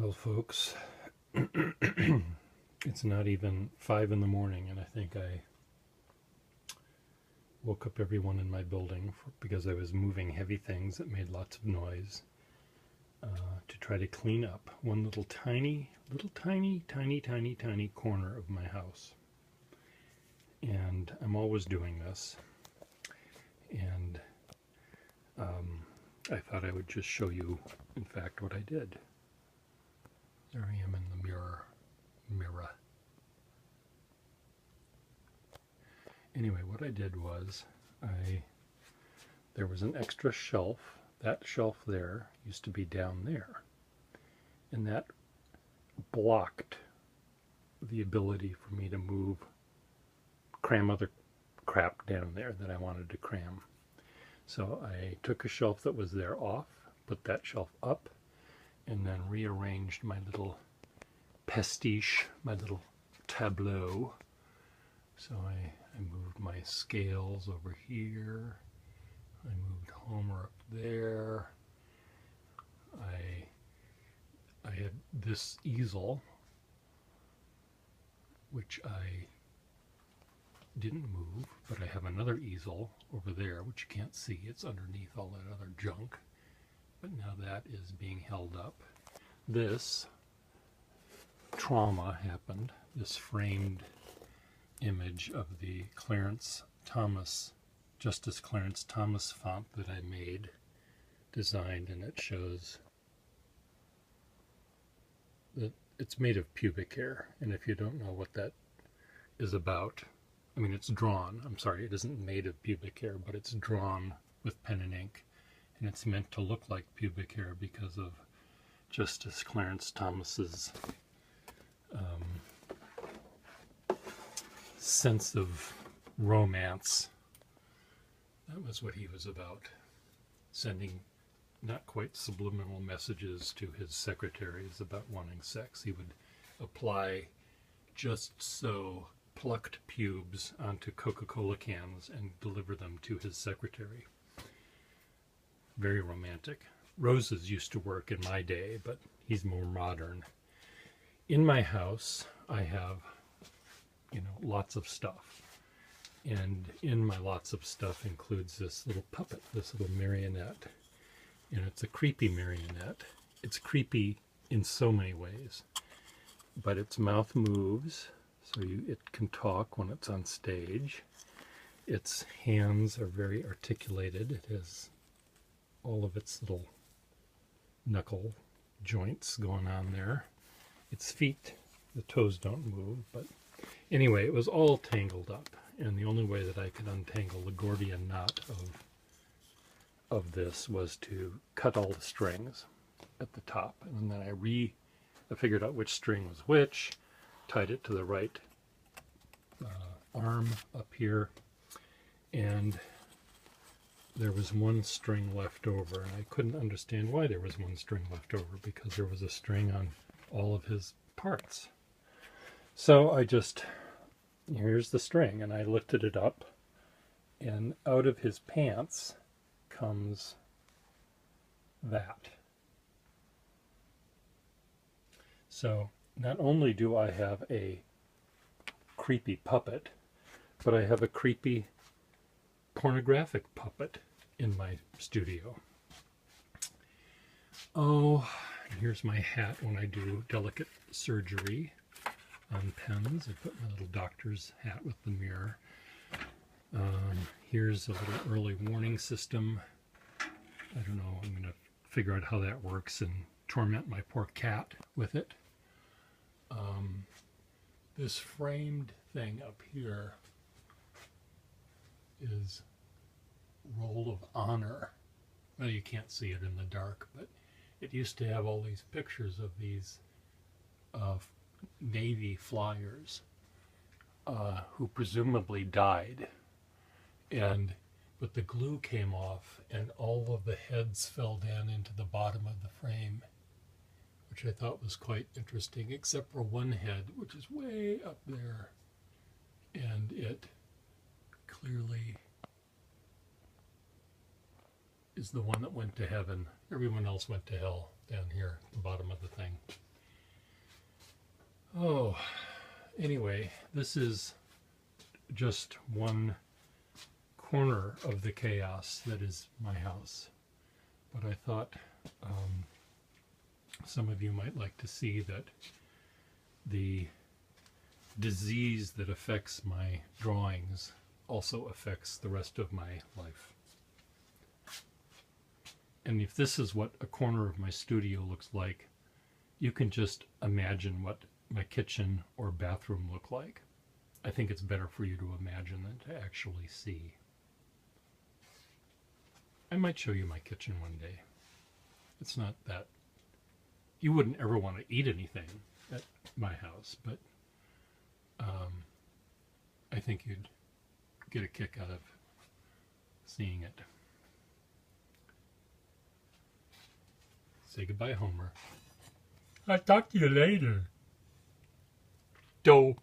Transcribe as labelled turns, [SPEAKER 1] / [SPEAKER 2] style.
[SPEAKER 1] Well, folks, it's not even 5 in the morning, and I think I woke up everyone in my building because I was moving heavy things that made lots of noise to try to clean up one little tiny corner of my house. And I'm always doing this, and I thought I would just show you, in fact, what I did. There I am in the mirror. Anyway, what I did was there was an extra shelf. That shelf there used to be down there, and that blocked the ability for me to cram other crap down there that I wanted to cram. So I took a shelf that was there off, put that shelf up, and then rearranged my little pastiche, my little tableau. So I moved my scales over here. I moved Homer up there. I had this easel, which I didn't move, but I have another easel over there, which you can't see. It's underneath all that other junk. But now that is being held up. This trauma happened. This framed image of the Justice Clarence Thomas font that I designed, and it shows that it's made of pubic hair. And if you don't know what that is about, I mean, it's drawn. I'm sorry, it isn't made of pubic hair, but it's drawn with pen and ink. And it's meant to look like pubic hair because of Justice Clarence Thomas's sense of romance. That was what he was about, sending not quite subliminal messages to his secretaries about wanting sex. He would apply just so plucked pubes onto Coca-Cola cans and deliver them to his secretary. Very romantic. Roses used to work in my day, but he's more modern. In my house, I have, lots of stuff. And in my lots of stuff includes this little puppet, this little marionette. And it's a creepy marionette. It's creepy in so many ways. But its mouth moves, so it can talk when it's on stage. Its hands are very articulated. It has all of its little knuckle joints going on there. Its feet, the toes don't move, but anyway, it was all tangled up, and the only way that I could untangle the Gordian knot of this was to cut all the strings at the top, and then I figured out which string was which, tied it to the right arm up here, and there was one string left over, and I couldn't understand why there was one string left over, because there was a string on all of his parts. So here's the string, and I lifted it up, and out of his pants comes that. So not only do I have a creepy puppet, but I have a creepy pornographic puppet in my studio. Oh, here's my hat when I do delicate surgery on pens. I put my little doctor's hat with the mirror. Here's a little early warning system. I don't know, I'm going to figure out how that works and torment my poor cat with it. This framed thing up here is Roll of Honor. Well, you can't see it in the dark, but it used to have all these pictures of these Navy flyers who presumably died, but the glue came off and all of the heads fell down into the bottom of the frame, which I thought was quite interesting, except for one head, which is way up there, and it clearly is the one that went to heaven. Everyone else went to hell down here at the bottom of the thing. Oh, anyway, this is just one corner of the chaos that is my house. But I thought some of you might like to see that the disease that affects my drawings also affects the rest of my life. And if this is what a corner of my studio looks like, you can just imagine what my kitchen or bathroom look like. I think it's better for you to imagine than to actually see. I might show you my kitchen one day. It's not that... You wouldn't ever want to eat anything at my house, but I think you'd get a kick out of seeing it. Say goodbye, Homer. I'll talk to you later. Doe.